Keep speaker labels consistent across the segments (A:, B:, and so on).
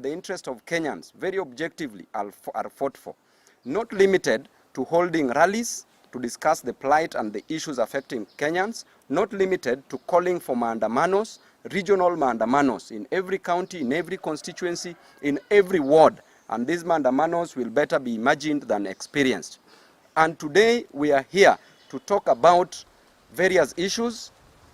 A: the interest of Kenyans very objectively are fought for, not limited to holding rallies to discuss the plight and the issues affecting Kenyans, not limited to calling for maandamanos, regional maandamanos in every county, in every constituency, in every ward. And these maandamanos will better be imagined than experienced. And today we are here to talk about various issues.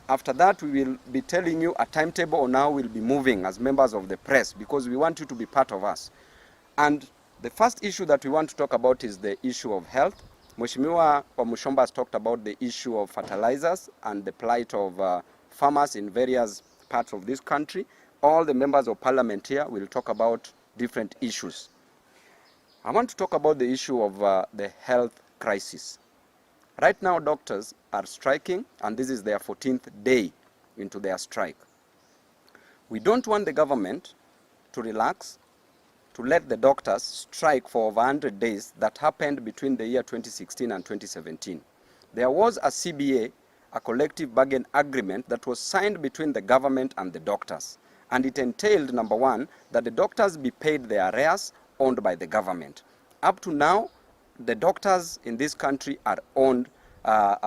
A: After that, we will be telling you a timetable on how we'll be moving as members of the press, because we want you to be part of us. And the first issue that we want to talk about is the issue of health. Mheshimiwa Wamushomba has talked about the issue of fertilizers and the plight of farmers in various parts of this country. All the members of parliament here will talk about different issues. I want to talk about the issue of the health crisis. Right now, doctors are striking, and this is their 14th day into their strike. We don't want the government to relax, to let the doctors strike for over 100 days that happened between the year 2016 and 2017. There was a CBA, a collective bargain agreement, that was signed between the government and the doctors. And it entailed, number one, that the doctors be paid their arrears owned by the government. Up to now, the doctors in this country are owned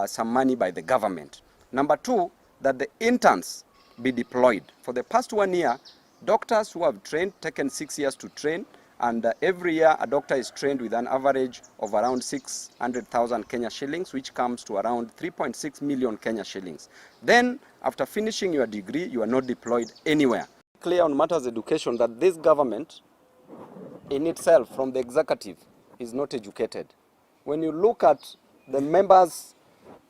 A: some money by the government. Number two, that the interns be deployed. For the past 1 year, doctors who have trained, taken 6 years to train, and every year a doctor is trained with an average of around 600,000 Kenya shillings, which comes to around 3.6 million Kenya shillings. Then, after finishing your degree, you are not deployed anywhere. Clear on matters education that this government in itself, from the executive, is not educated. When you look at the members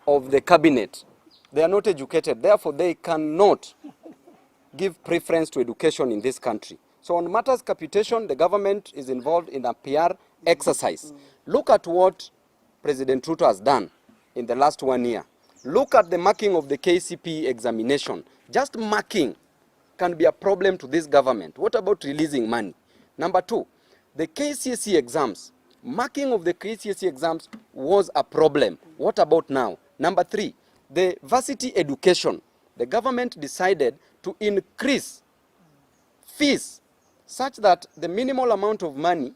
A: of the cabinet, they are not educated. Therefore, they cannot give preference to education in this country. So on matters capitation, the government is involved in a PR exercise. Look at what President Ruto has done in the last 1 year. Look at the marking of the KCPE examination. Just marking can be a problem to this government. What about releasing money? Number two, the KCSE exams. Marking of the KCSE exams was a problem. What about now? Number three, the varsity education. The government decided to increase fees such that the minimal amount of money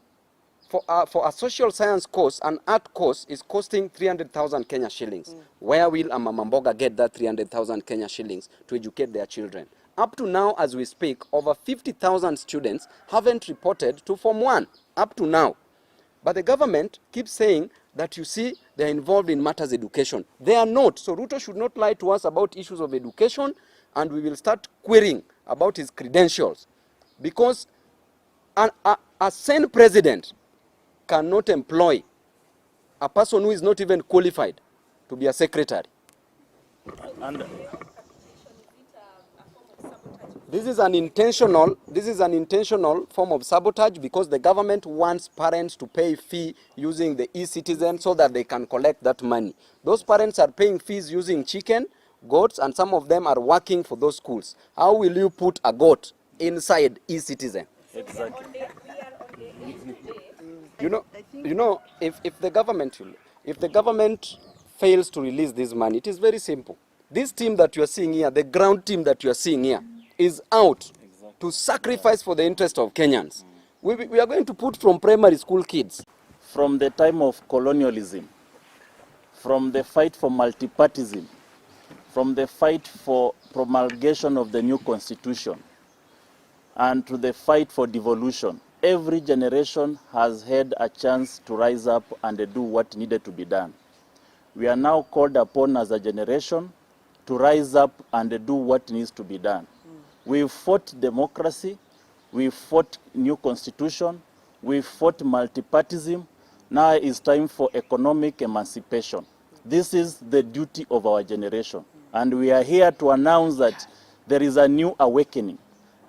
A: for a social science course, an art course, is costing 300,000 Kenya shillings. Where will a Mama Mboga get that 300,000 Kenya shillings to educate their children? Up to now, as we speak, over 50,000 students haven't reported to Form 1, up to now. But the government keeps saying that, you see, they're involved in matters education. They are not. So Ruto should not lie to us about issues of education, and we will start querying about his credentials. Because a sane president cannot employ a person who is not even qualified to be a secretary. And this is an intentional form of sabotage, because the government wants parents to pay fee using the e-citizen so that they can collect that money. Those parents are paying fees using chicken, goats, and some of them are working for those schools. How will you put a goat inside e-citizen? Exactly. You know, if the government fails to release this money, it is very simple. This team that you are seeing here, the ground team that you are seeing here, is out to sacrifice for the interest of Kenyans. We are going to put from primary school kids.
B: From the time of colonialism, from the fight for multipartyism, from the fight for promulgation of the new constitution, and to the fight for devolution, every generation has had a chance to rise up and do what needed to be done. We are now called upon as a generation to rise up and do what needs to be done. We fought democracy, we fought new constitution, we fought multipartyism. Now it's time for economic emancipation. This is the duty of our generation. And we are here to announce that there is a new awakening.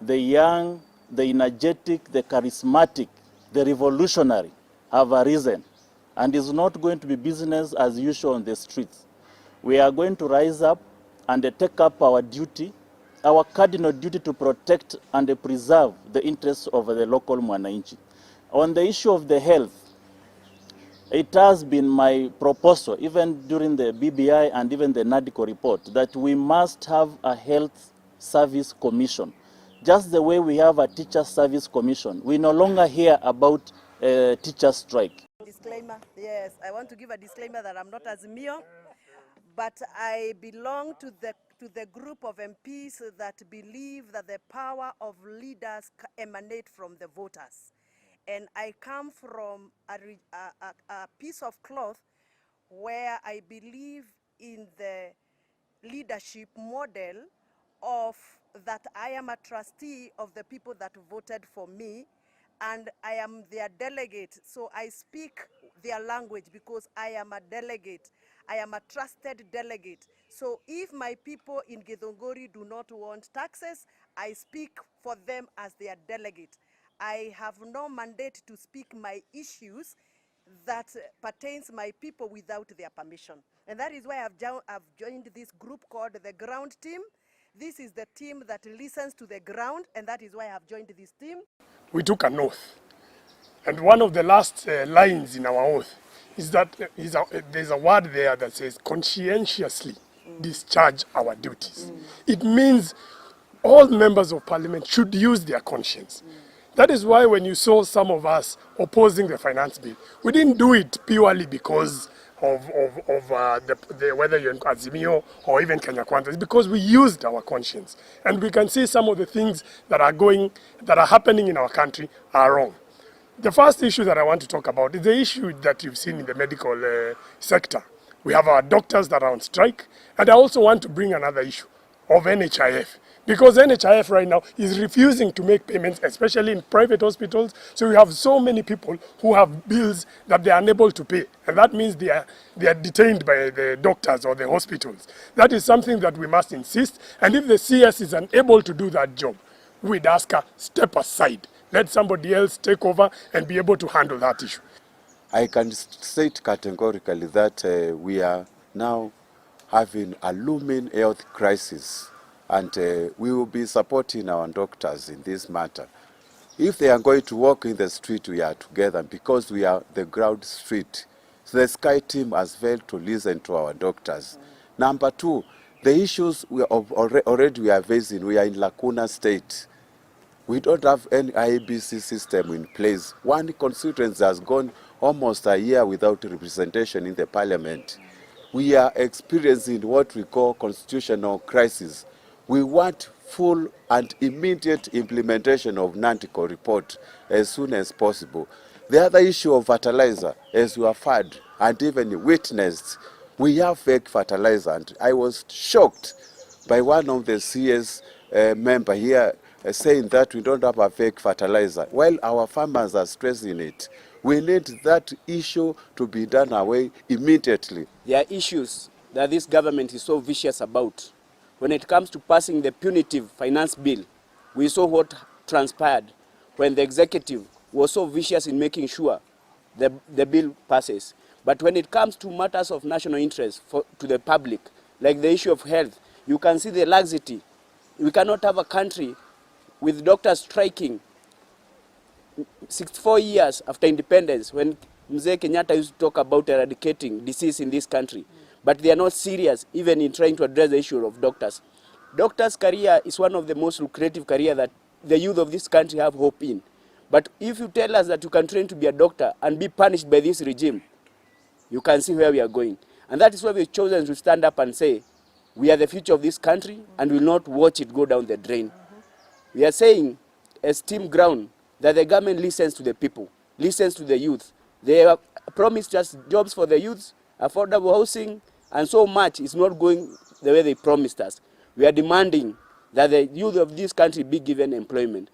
B: The young, the energetic, the charismatic, the revolutionary have arisen. And it's not going to be business as usual on the streets. We are going to rise up and take up our duty, our cardinal duty, to protect and preserve the interests of the local mwananchi. On the issue of the health, it has been my proposal, even during the BBI and even the NADCO report, that we must have a health service commission Just the way we have a teacher service commission, we no longer hear about teacher strike.
C: Disclaimer, yes, I want to give a disclaimer that I'm not Azimio, but I belong to the group of MPs that believe that the power of leaders emanate from the voters. And I come from a piece of cloth where I believe in the leadership model of that I am a trustee of the people that voted for me, and I am their delegate. So I speak their language because I am a delegate. I am a trusted delegate. So if my people in Githunguri do not want taxes, I speak for them as their delegate. I have no mandate to speak my issues that pertains my people without their permission. And that is why I've joined this group called the Ground Team. This is the team that listens to the ground, and that is why I've joined this team.
D: We took an oath. And one of the last lines in our oath is that there's a word there that says conscientiously discharge our duties. It means all members of parliament should use their conscience. That is why when you saw some of us opposing the finance bill, we didn't do it purely because of whether you're in Azimio or even Kenya Kwanza. It's because we used our conscience. And we can see some of the things that are happening in our country are wrong. The first issue that I want to talk about is the issue that you've seen in the medical sector. We have our doctors that are on strike. And I also want to bring another issue of NHIF. Because NHIF right now is refusing to make payments, especially in private hospitals. So we have so many people who have bills that they are unable to pay. And that means they are detained by the doctors or the hospitals. That is something that we must insist. And if the CS is unable to do that job, we'd ask her, step aside. Let somebody else take over and be able to handle that issue.
E: I can state categorically that we are now having a looming health crisis. And we will be supporting our doctors in this matter. If they are going to walk in the street, we are together because we are the ground street. So the Sky team has failed to listen to our doctors. Number two, the issues we are facing, we are in lacuna state. We don't have any IBC system in place. One constituency has gone almost a year without representation in the parliament. We are experiencing what we call constitutional crisis. We want full and immediate implementation of NANTICO report as soon as possible. The other issue of fertilizer, as we have heard and even witnessed, we have fake fertilizer. And I was shocked by one of the CS member here saying that we don't have a fake fertilizer. While our farmers are stressing it, we need that issue to be done away immediately.
F: There are issues that this government is so vicious about. When it comes to passing the punitive finance bill, we saw what transpired when the executive was so vicious in making sure the bill passes. But when it comes to matters of national interest to the public, like the issue of health, you can see the laxity. We cannot have a country with doctors striking 64 years after independence, when Mzee Kenyatta used to talk about eradicating disease in this country. But they are not serious even in trying to address the issue of doctors. Doctors' career is one of the most lucrative careers that the youth of this country have hope in. But if you tell us that you can train to be a doctor and be punished by this regime, you can see where we are going. And that is why we've chosen to stand up and say, we are the future of this country and will not watch it go down the drain. We are saying, as Team Ground, that the government listens to the people, listens to the youth. They have promised us jobs for the youth, affordable housing, and so much is not going the way they promised us. We are demanding that the youth of this country be given employment.